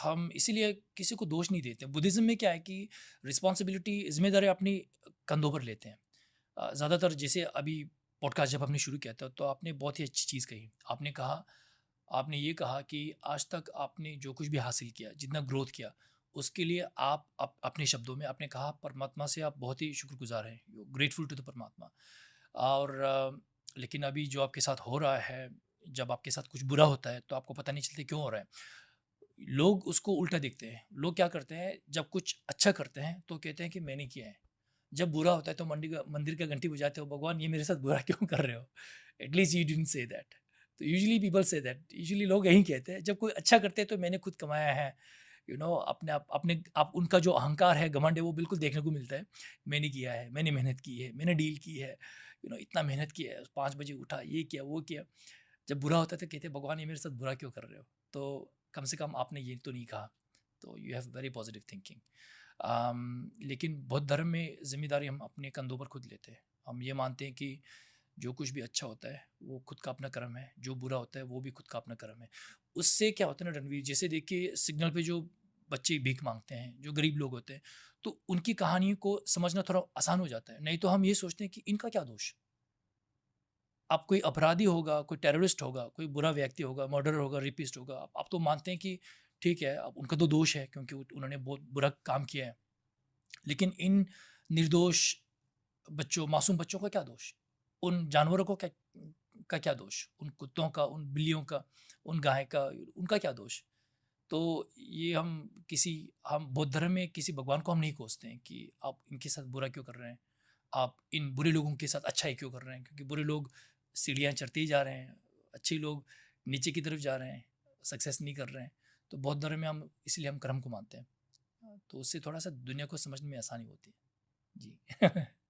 हम इसीलिए किसी को दोष नहीं देते। बुद्धिज़्म में क्या है कि रिस्पॉन्सिबिलिटी, ज़िम्मेदारी अपनी कंधों पर लेते हैं। ज़्यादातर जैसे अभी पॉडकास्ट जब हमने शुरू किया था, तो आपने बहुत ही अच्छी चीज़ कही। आपने ये कहा कि आज तक आपने जो कुछ भी हासिल किया, जितना ग्रोथ किया, उसके लिए आप अपने शब्दों में आपने कहा परमात्मा से आप बहुत ही शुक्रगुज़ार हैं, यू ग्रेटफुल टू द परमात्मा। और लेकिन अभी जो आपके साथ हो रहा है, जब आपके साथ कुछ बुरा होता है, तो आपको पता नहीं चलता क्यों हो रहा है। लोग उसको उल्टा देखते हैं। लोग क्या करते हैं, जब कुछ अच्छा करते हैं, तो कहते हैं कि मैंने किया है। जब बुरा होता है, तो मंदिर का घंटी बजाते हो, भगवान ये मेरे साथ बुरा क्यों कर रहे हो? At least you didn't say that. तो usually people say that, usually लोग यही कहते हैं। जब कोई अच्छा करते हैं, तो मैंने खुद कमाया है, अपने आप उनका जो अहंकार है, घमंड है, वो बिल्कुल देखने को मिलता है। मैंने किया है, मैंने मेहनत की है, मैंने डील की है, इतना मेहनत किया है, 5 बजे उठा, ये किया, वो किया। जब बुरा होता है, तो कहते हैं भगवान ये मेरे साथ बुरा क्यों कर रहे हो? तो कम से कम आपने ये तो नहीं कहा। तो you have very positive thinking. लेकिन बौद्ध धर्म में ज़िम्मेदारी हम अपने कंधों पर खुद लेते हैं। हम ये मानते हैं कि जो कुछ भी अच्छा होता है, वो खुद का अपना कर्म है, जो बुरा होता है, वो भी खुद का अपना कर्म है। उससे क्या होता है ना रणवीर, जैसे देखिए सिग्नल पे जो बच्चे भीख माँगते हैं, जो गरीब लोग होते हैं, तो उनकी कहानी को समझना थोड़ा आसान हो जाता है। नहीं तो हम ये सोचते हैं कि इनका क्या दोष? अब कोई अपराधी होगा, कोई टेररिस्ट होगा, कोई बुरा व्यक्ति होगा, मर्डरर होगा, रेपिस्ट होगा, आप तो मानते हैं कि ठीक है, अब उनका तो दोष है क्योंकि उन्होंने बहुत बुरा काम किया है। लेकिन इन निर्दोष बच्चों, मासूम बच्चों का क्या दोष? उन जानवरों का क्या दोष? उन कुत्तों का, उन बिल्लियों का, उन गाय का, उनका क्या दोष? तो ये हम बौद्ध धर्म में किसी भगवान को हम नहीं कोसते हैं कि आप इनके साथ बुरा क्यों कर रहे हैं? आप इन बुरे लोगों के साथ अच्छाई क्यों कर रहे हैं? क्योंकि बुरे लोग सीढ़ियाँ चढ़ते ही जा रहे हैं, अच्छे लोग नीचे की तरफ जा रहे हैं, सक्सेस नहीं कर रहे हैं। तो बौद्ध धर्म में हम इसलिए हम कर्म को मानते हैं। तो उससे थोड़ा-सा दुनिया को समझने में आसानी होती है। जी।